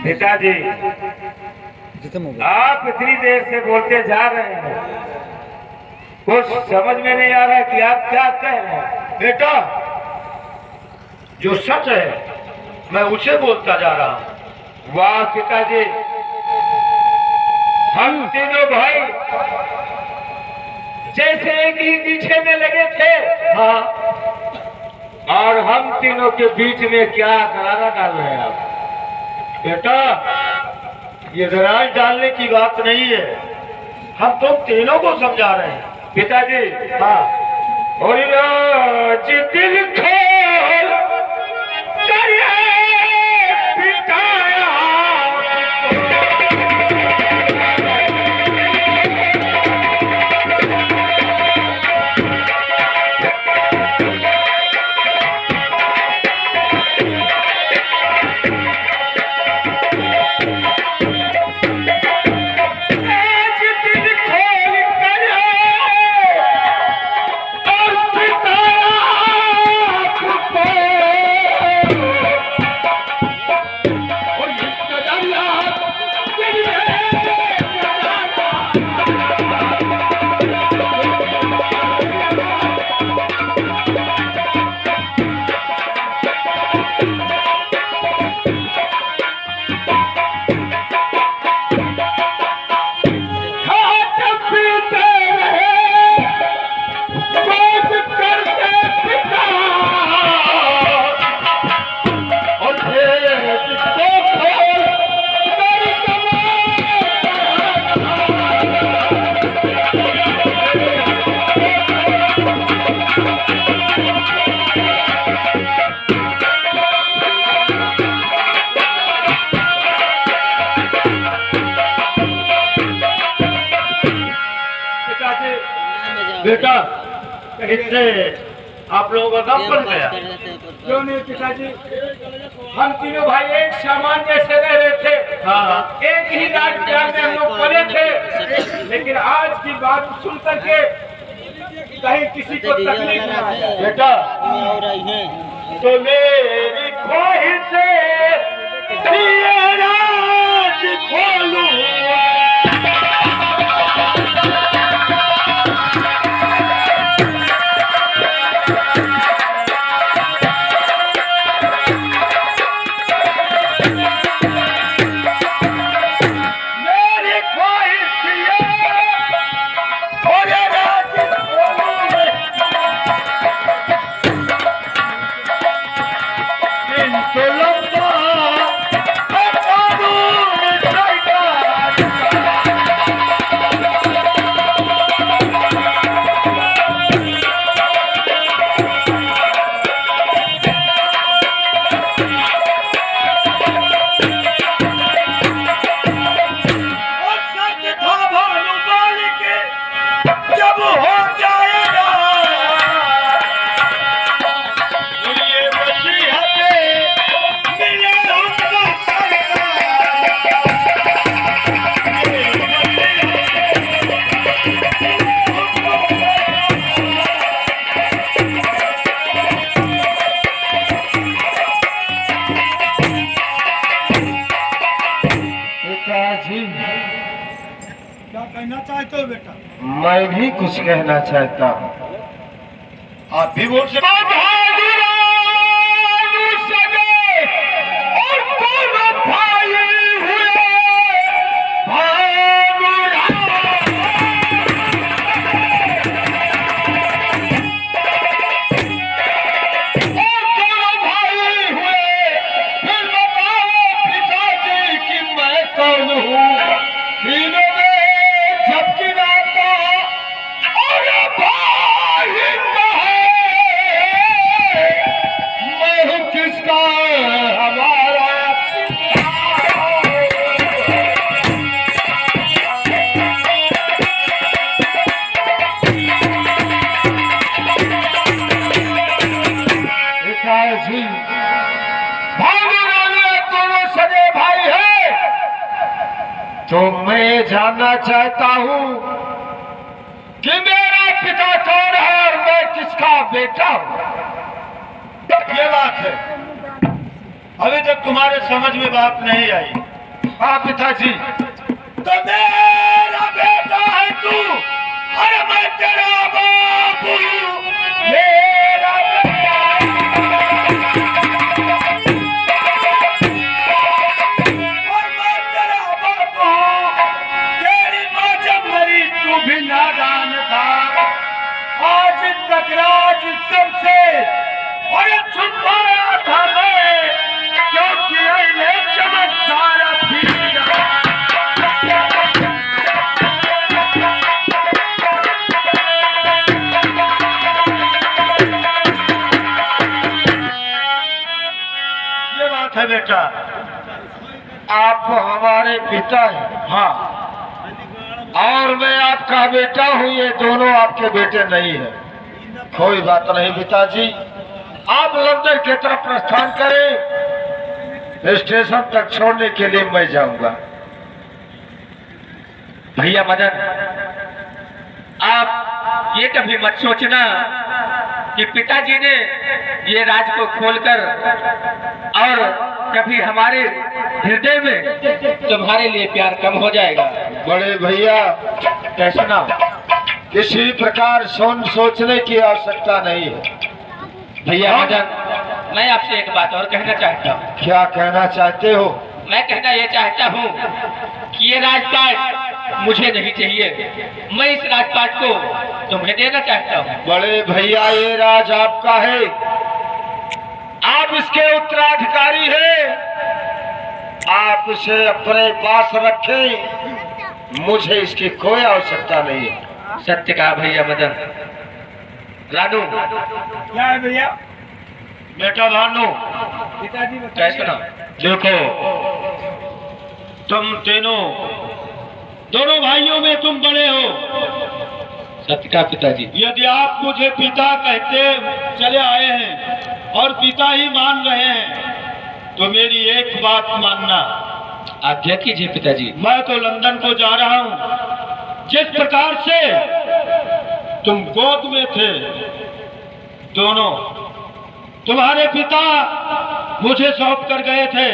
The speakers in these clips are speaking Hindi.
पिताजी आप इतनी देर से बोलते जा रहे हैं, कुछ समझ में नहीं आ रहा कि आप क्या कह रहे हैं। बेटा, जो सच है मैं उसे बोलता जा रहा हूँ। वाह पिताजी, हम तीनों भाई जैसे एक ही पीछे में लगे थे। हाँ, और हम तीनों के बीच में क्या दरार डाल रहे हैं आप। बेटा, ये दरार डालने की बात नहीं है, हम तुम तीनों को समझा रहे हैं। पिताजी हाँ, और आज दिल खोल कर पिताया बेटा, इससे आप लोगों का काम बन गया। क्यों नहीं पिताजी, हम तीनों भाई एक सामान्य से रह रहे थे। हाँ, एक ही राजप्रांत में हम लोग पले थे, लेकिन आज की बात सुन करके कहीं किसी को तकलीफ ना आ जाए। बेटा, तो मेरी ख्वाहिश से ये राज खोलूं। क्या कहना चाहते हो बेटा? मैं भी कुछ कहना चाहता हूँ। आप भी बोल सकते तो मैं जानना चाहता हूँ कि मेरा पिता कौन है और मैं किसका बेटा हूँ। ये बात है। अभी तक तुम्हारे समझ में बात नहीं आई। हाँ पिताजी, तो मेरा बेटा है तू, अरे मैं तेरा बाप हूँ, मेरा बेटा। और मैं तेरा बाप हूँ, तेरी माँ जब मरी तू भी नादान था। आज तक राज सबसे और छुपाया था मैं, क्योंकि ये चमत्कार भी है बेटा, आप हमारे पिता हैं। हाँ, और मैं आपका बेटा हूँ, ये दोनों आपके बेटे नहीं है। कोई बात नहीं पिताजी, आप लंदन की तरफ प्रस्थान करें, स्टेशन तक छोड़ने के लिए मैं जाऊंगा। भैया मदन, आप ये कभी मत सोचना कि पिताजी ने ये राज को खोलकर और कभी हमारे हृदय में तुम्हारे लिए प्यार कम हो जाएगा। बड़े भैया, कैसे ना, किसी प्रकार सोचने की आवश्यकता नहीं है। भैया मदन, मैं आपसे एक बात और कहना चाहता हूँ। क्या कहना चाहते हो? मैं कहना ये चाहता हूँ कि ये राजपाट मुझे नहीं चाहिए, मैं इस राजपाट को तुम्हें देना चाहता हूँ। बड़े भैया, ये राज आपका है, आप इसके उत्तराधिकारी हैं, आप इसे अपने पास रखें, मुझे इसकी कोई आवश्यकता नहीं है। सत्य कहा भैया मदन। रानू, क्या है भैया? बेटा भानु, पिताजी कैसे ना, देखो तुम तीनों, दोनों भाइयों में तुम बड़े हो। सत्य कहा पिताजी। यदि आप मुझे पिता कहते चले आए हैं और पिता ही मान रहे हैं, तो मेरी एक बात मानना। आज्ञा कीजिए पिताजी। मैं तो लंदन को जा रहा हूँ। जिस प्रकार से तुम गोद में थे, दोनों तुम्हारे पिता मुझे सौंप कर गए थे,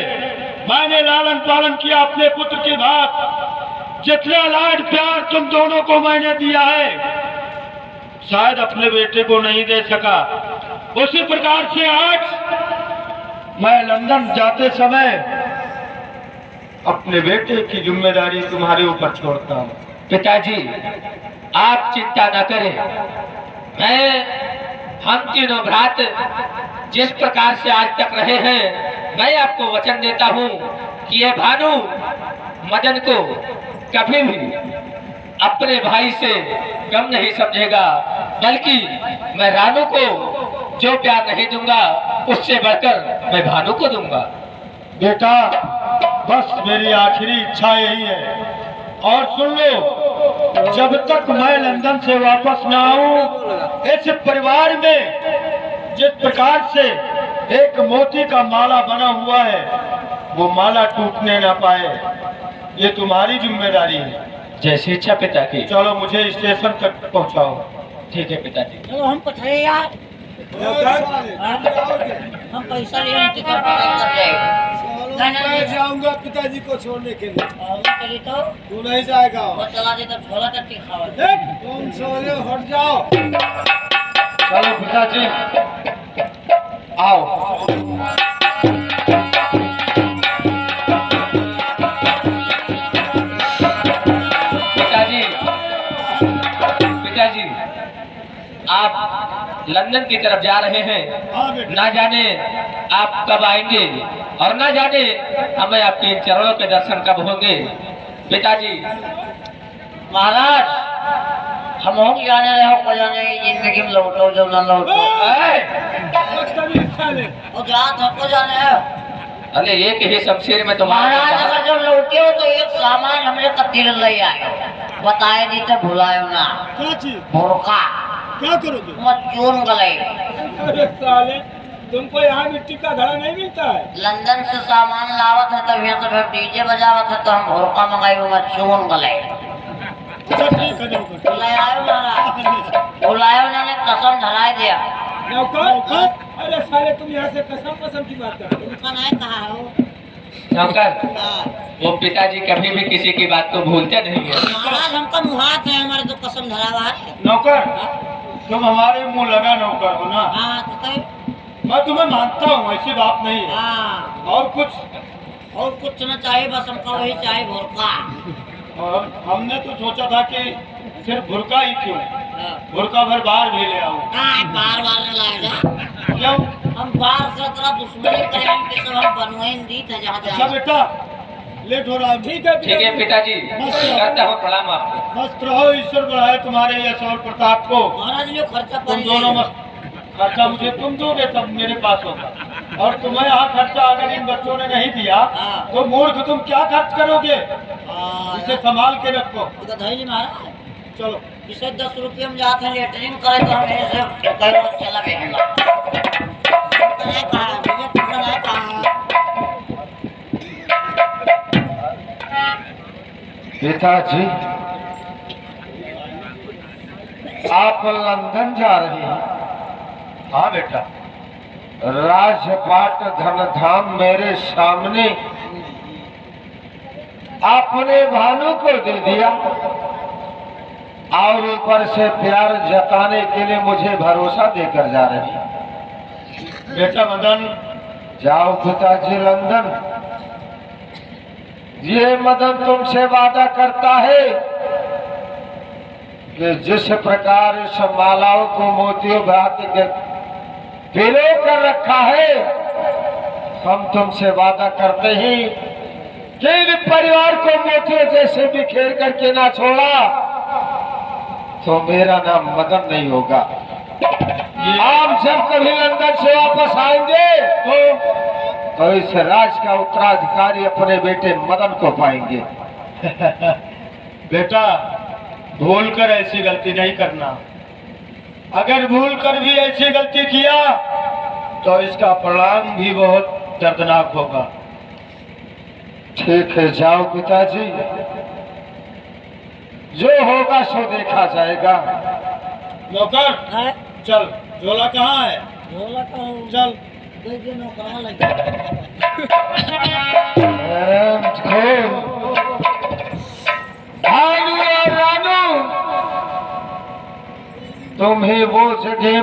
मैंने लालन पालन किया अपने पुत्र की बात। जितना लाड प्यार तुम दोनों को मैंने दिया है, शायद अपने बेटे को नहीं दे सका। उसी प्रकार से आज मैं लंदन जाते समय अपने बेटे की जिम्मेदारी तुम्हारे ऊपर छोड़ता हूँ। पिताजी, आप चिंता न करें। हम तीनों भ्रात जिस प्रकार से आज तक रहे हैं, मैं आपको वचन देता हूँ कि ये भानु मदन को कभी भी अपने भाई से कम नहीं समझेगा, बल्कि मैं रानू को जो प्यार नहीं दूंगा, उससे बढ़कर मैं भानु को दूंगा। बेटा, बस मेरी आखिरी इच्छा यही है। और सुन लो, जब तक मैं लंदन से वापस न आऊं, इस परिवार में जिस प्रकार से एक मोती का माला बना हुआ है, वो माला टूटने न पाए, ये तुम्हारी जिम्मेदारी है। जैसी इच्छा पिता की। चलो मुझे स्टेशन तक पहुंचाओ। ठीक है पिताजी। चलो हम पठाए यार, हम पैसा ले टिकट कर जाएगा। जाऊंगा पिताजी को छोड़ने के लिए। करी तो तू नहीं जाएगा। वो चला दे तब छोला करके खावा। तुम सोरे हट जाओ। चलो पिताजी, आओ। पिताजी, आप लंदन की तरफ जा रहे हैं, ना जाने आप कब आएंगे और ना जाने हमें आपके चरणों के दर्शन कब होंगे। पिताजी, महाराज, हम हो जाने रहे हो को जाने जिंदगी में लौटो जब न लौटो। और जहाँ थको जाने है। अरे एक ही शमशीर में महाराज, अगर जब लौटे हो तो एक सामान हमने कत्तीर ले आए, बताए दी तो भुलायो ना। क्या चीज? भुरका क्या करोगे? मत चून गले। अरे साले, तुमको यहाँ मिट्टी का घड़ा नहीं मिलता है? लंदन से सामान लावत है तो यहाँ से फिर डीजे बजावत है तो हम भुरका मंगाई मत चून गले। अच्छा ठीक है, जाओ। बुलायो महाराज, बुलायो ने कसम धराई दिया। नौकर अरे साले तुम यहाँ से कसम की बात कर रहे हो। तुमका नहीं कहा हो नौकर हाँ। वो पिताजी कभी भी किसी की बात को भूलते नहीं है। महाराज हमका मुहात है, हमारे तो कसम धरा हुआ है। नौकर तुम हमारे मुंह लगा नौकर हो ना। हाँ तो तब मैं तुम्हें मानता हूँ, ऐसी बात नहीं है। हाँ और कुछ न चाहिए, बस हमका वही चाहिए भोरका। और हमने तो सोचा था कि सिर्फ भुरका ही क्यों, हाँ। भुरका भर बाहर भी ले आओ। बार बार न लाए जा, क्यों? हम बाहर से तरह दुश्मनी करेंगे कि सब हम बनवाइन दी था जहाँ अच्छा जहाँ। बेटा लेट हो रहा है। ठीक है ठीक है पिताजी, करता हूँ प्रणाम आपको। मस्त रहो, ईश्वर बढ़ाए तुम्हारे यश और प्रताप को। महाराज जो खर्चा तुम पानी दोनों देगा। मस्त, खर्चा मुझे तुम दोगे तब मेरे पास होगा। और तुम्हें यहाँ खर्चा अगर इन बच्चों ने नहीं दिया हाँ। तो मूर्ख तुम क्या खर्च करोगे? हाँ, इसे संभाल के रखो। तो धैर्य महाराज, चलो इसे 10 रुपये हम जाते हैं लेटरिन करे तो हम ऐसे चला गया। तुमका नहीं कहा, मुझे तुमका नहीं कहा। पिताजी आप लंदन जा रहे हैं? हाँ बेटा, राजपाट धनधाम मेरे सामने आपने भानु को दे दिया और ऊपर से प्यार जताने के लिए मुझे भरोसा देकर जा रही हैं। बेटा मदन, जाओ पिताजी लंदन। ये मदन तुमसे वादा करता है कि जिस प्रकार इस मालाओं को मोतियों भांति के पिरो कर रखा है, हम तुमसे वादा करते हैं कि इन परिवार को मोतियों जैसे बिखेर करके ना छोड़ा तो मेरा नाम मदन नहीं होगा। आप जब कभी लंदन से वापस आएंगे तो इस राज का उत्तराधिकारी अपने बेटे मदन को पाएंगे। बेटा भूल कर ऐसी गलती नहीं करना। अगर भूल कर भी ऐसी गलती किया तो इसका परिणाम भी बहुत दर्दनाक होगा। ठीक है, जाओ पिताजी, जो होगा सो देखा जाएगा। नौकर है? चल, झोला कहाँ है? झोला का हूँ। चल। देखिए नौकरा लगे। भानु और रानू, तुम्हें वो जगह